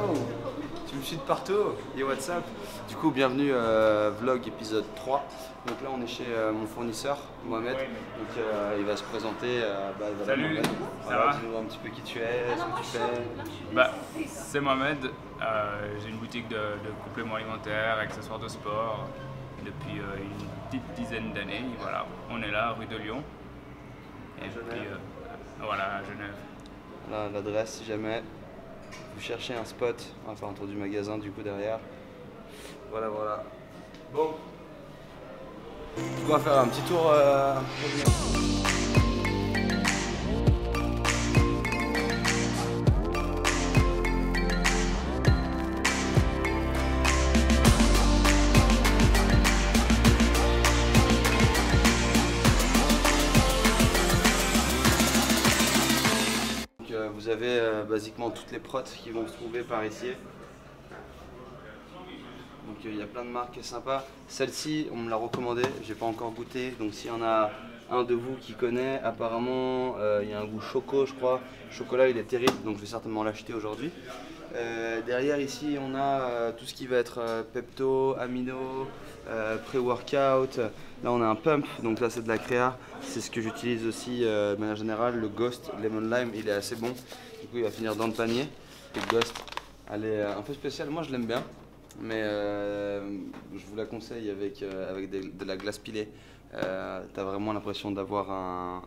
Oh, tu me suis de partout. Et WhatsApp. Du coup, bienvenue vlog épisode 3. Donc là, on est chez mon fournisseur, Mohamed. Donc il va se présenter. Salut, Mohamed. ça va? Dis-nous un petit peu qui tu es, ce que tu fais. C'est Mohamed. J'ai une boutique de compléments alimentaires, accessoires de sport depuis une petite dizaine d'années. Voilà, on est là, rue de Lyon. Et puis voilà, à Genève. Voilà l'adresse si jamais vous cherchez un spot, on va faire un tour du magasin du coup derrière. Voilà. Bon. Du coup, on va faire un petit tour. Vous avez basiquement toutes les prods qui vont se trouver par ici. Donc il y a plein de marques sympas. Celle-ci, on me l'a recommandée, j'ai pas encore goûté. Donc s'il y en a un de vous qui connaît, apparemment il y a un goût choco, je crois. Chocolat, il est terrible, donc je vais certainement l'acheter aujourd'hui. Derrière ici, on a tout ce qui va être pepto, amino, pré-workout. Là, on a un pump, donc là c'est de la créa. C'est ce que j'utilise aussi de manière générale. Le Ghost Lemon Lime, il est assez bon. Du coup, il va finir dans le panier. Et le Ghost, elle est un peu spéciale. Moi, je l'aime bien, mais je vous la conseille avec de la glace pilée. T'as vraiment l'impression d'avoir un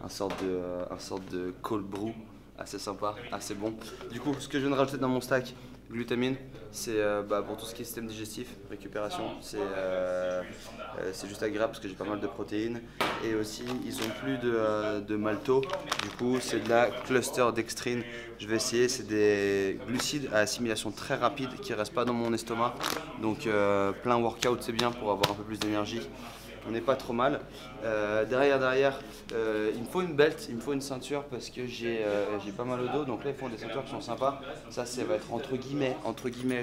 sorte de cold brew assez sympa, assez bon. Du coup, ce que je viens de rajouter dans mon stack, glutamine, c'est pour tout ce qui est système digestif, récupération, c'est juste agréable parce que j'ai pas mal de protéines. Et aussi, ils ont plus de malto, du coup c'est de la cluster dextrine. Je vais essayer, c'est des glucides à assimilation très rapide qui restent pas dans mon estomac. Donc plein workout c'est bien pour avoir un peu plus d'énergie. On n'est pas trop mal. Derrière, il me faut une belt, il me faut une ceinture parce que j'ai pas mal au dos. Donc là, ils font des ceintures qui sont sympas. Ça va être entre guillemets,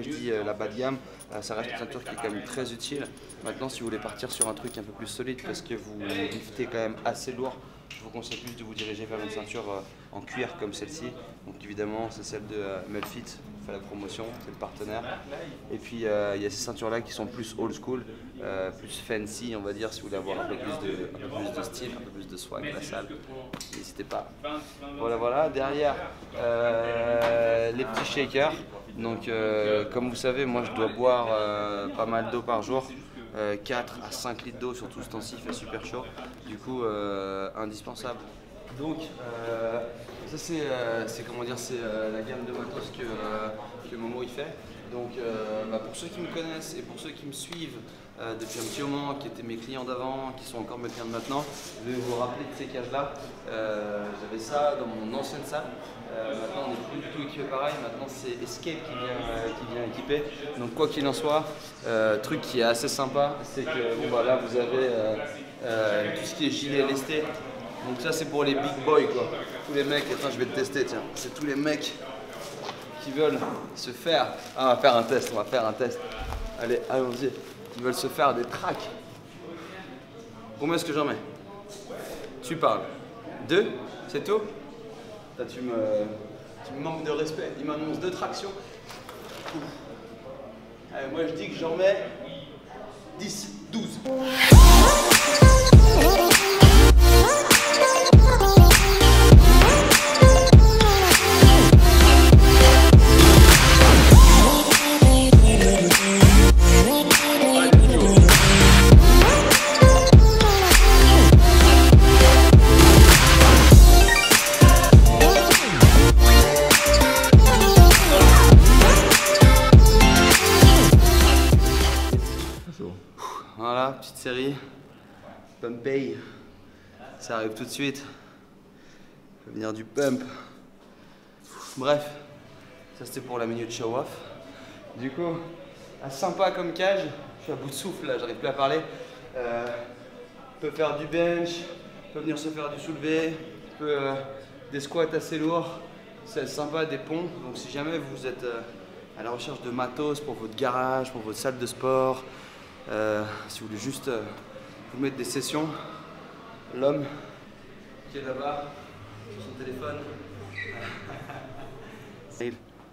je dis la bas de gamme. Ça reste une ceinture qui est quand même très utile. Maintenant, si vous voulez partir sur un truc un peu plus solide parce que vous liftez quand même assez lourd, je vous conseille plus de vous diriger vers une ceinture en cuir comme celle-ci. Donc évidemment, c'est celle de Melfit, on fait la promotion, c'est le partenaire. Et puis il y a ces ceintures-là qui sont plus old school, plus fancy, on va dire, si vous voulez avoir un peu plus de style, un peu plus de swag à la salle. N'hésitez pas. Voilà. Derrière, les petits shakers. Donc comme vous savez, moi je dois boire pas mal d'eau par jour. 4 à 5 litres d'eau, surtout ce temps-ci, il fait super chaud, du coup indispensable. Donc ça c'est la gamme de matos que Momo il fait. Donc pour ceux qui me connaissent et pour ceux qui me suivent depuis un petit moment, qui étaient mes clients d'avant, qui sont encore mes clients de maintenant, je vais vous rappeler de ces cages-là. J'avais ça dans mon ancienne salle. Maintenant on n'est plus du tout équipé pareil, maintenant c'est Escape qui vient équiper. Donc quoi qu'il en soit, truc qui est assez sympa, c'est que là vous avez tout ce qui est gilet lesté. Donc ça c'est pour les big boys quoi. Tous les mecs, attends je vais le tester tiens, c'est tous les mecs qui veulent se faire. Ah, on va faire un test. Allez, allons-y. Ils veulent se faire des tracks. Combien est-ce que j'en mets? Tu parles. 2, c'est tout? Là, tu me manques de respect. Il m'annonce 2 tractions. Allez, moi je dis que j'en mets 10, 12. Voilà, petite série, Pumpay, ça arrive tout de suite, ça va venir du pump. Bref, ça c'était pour la minute show off. Du coup, sympa comme cage, je suis à bout de souffle là, j'arrive plus à parler. Peut faire du bench, peut venir se faire du soulevé, peut des squats assez lourds, c'est sympa, des ponts. Donc si jamais vous êtes à la recherche de matos pour votre garage, pour votre salle de sport, si vous voulez juste vous mettre des sessions, l'homme qui est là-bas sur son téléphone.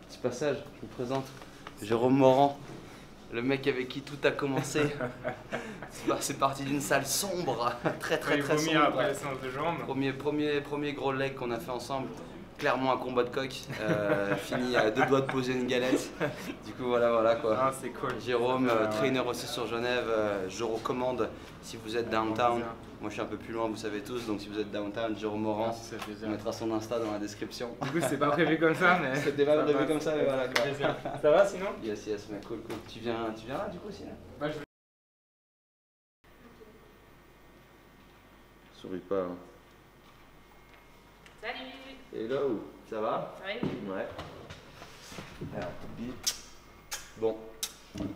Petit passage, je vous présente Jérôme Morand, le mec avec qui tout a commencé. C'est parti d'une salle sombre, très sombre. Après la séance de jambes. Premier gros leg qu'on a fait ensemble. Clairement un combat de coq, fini à 2 doigts de poser une galette. Du coup voilà quoi. Ah, c'est cool. Jérôme, trainer aussi sur Genève, je recommande si vous êtes downtown. Moi je suis un peu plus loin, vous savez tous, donc si vous êtes downtown, Jérôme Morand, on mettra son Insta dans la description. Du coup c'est pas prévu comme ça, mais... C'était pas prévu comme ça, mais voilà quoi. Ça va sinon? Yes, mais cool. Tu viens là du coup sinon? Bah, Souris pas. Hein. Salut. Hello, ça va? Ça va? Ouais. Alors, bon,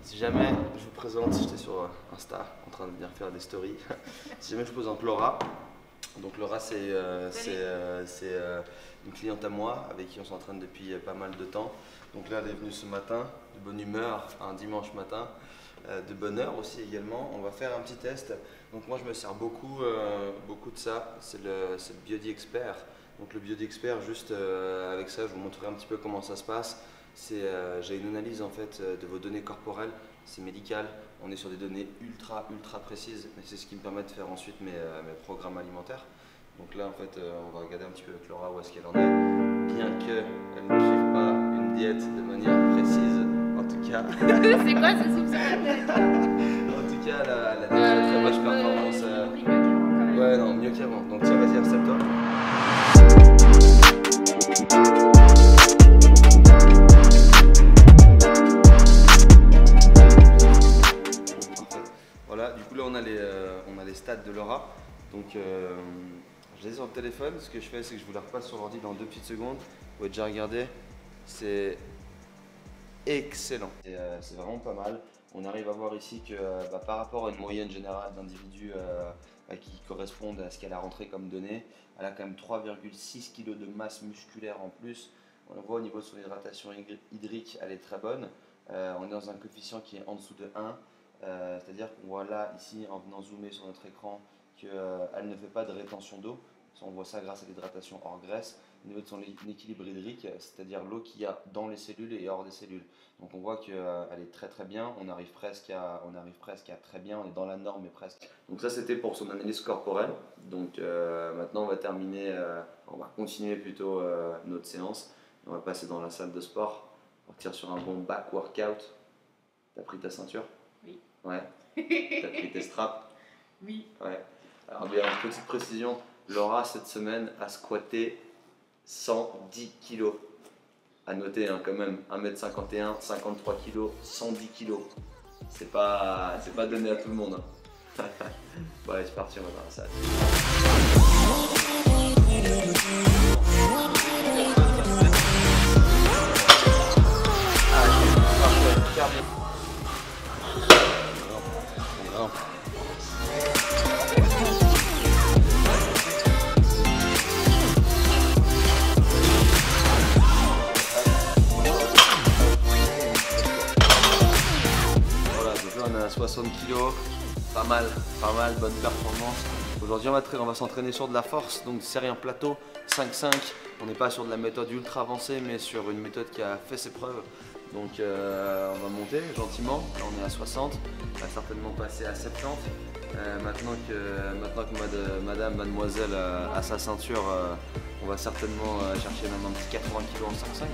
si jamais je vous présente, j'étais sur Insta en train de bien faire des stories. Si jamais je vous présente Laura, donc Laura c'est une cliente à moi avec qui on s'entraîne depuis pas mal de temps. Donc là elle est venue ce matin, de bonne humeur, un dimanche matin, de bonne heure aussi également. On va faire un petit test. Donc moi je me sers beaucoup de ça, c'est le Biody Expert. Donc le Biody Expert, juste avec ça, je vous montrerai un petit peu comment ça se passe. J'ai une analyse en fait de vos données corporelles, c'est médical, on est sur des données ultra précises, mais c'est ce qui me permet de faire ensuite mes programmes alimentaires. Donc là en fait, on va regarder un petit peu avec Laura où est-ce qu'elle en est, bien qu'elle ne suive pas une diète de manière précise, en tout cas. C'est quoi ce soupçon? En tout cas, elle a des très bonnes performances. Ouais, non, mieux qu'avant. Donc tiens, vas-y, installe-toi. Voilà, du coup là on a les stats de Laura. Donc je les ai sur le téléphone. Ce que je fais, c'est que je vous la repasse sur l'ordi dans 2 petites secondes. Vous pouvez déjà regarder. C'est excellent. C'est vraiment pas mal. On arrive à voir ici que par rapport à une moyenne générale d'individus qui correspondent à ce qu'elle a rentré comme données, elle a quand même 3,6 kg de masse musculaire en plus. On le voit au niveau de son hydratation hydrique, elle est très bonne. On est dans un coefficient qui est en dessous de 1. C'est-à-dire qu'on voit là, ici, en venant zoomer sur notre écran, qu'elle ne fait pas de rétention d'eau. On voit ça grâce à l'hydratation hors graisse. Au niveau de son équilibre hydrique, c'est-à-dire l'eau qu'il y a dans les cellules et hors des cellules. Donc on voit qu'elle est très bien, on arrive presque à très bien, on est dans la norme et presque. Donc ça c'était pour son analyse corporelle. Donc maintenant on va terminer, on va continuer plutôt notre séance. On va passer dans la salle de sport, partir sur un bon back workout. T'as pris ta ceinture? Oui. Ouais. T'as pris tes straps? Oui. Ouais. Alors bien, petite précision, Laura cette semaine a squatté 110 kg. À noter hein, quand même, 1m51, 53 kg, 110 kg. C'est pas donné à tout le monde. Hein. Bon allez, c'est parti, on va dans la salle. Voilà, donc là on est à 60 kg, pas mal, bonne performance. Aujourd'hui on va s'entraîner sur de la force, donc série en plateau, 5-5. On n'est pas sur de la méthode ultra avancée, mais sur une méthode qui a fait ses preuves. Donc on va monter gentiment, là on est à 60, on va certainement passer à 70. Maintenant que mademoiselle a sa ceinture, on va certainement chercher même un petit 80 kg en 5-5.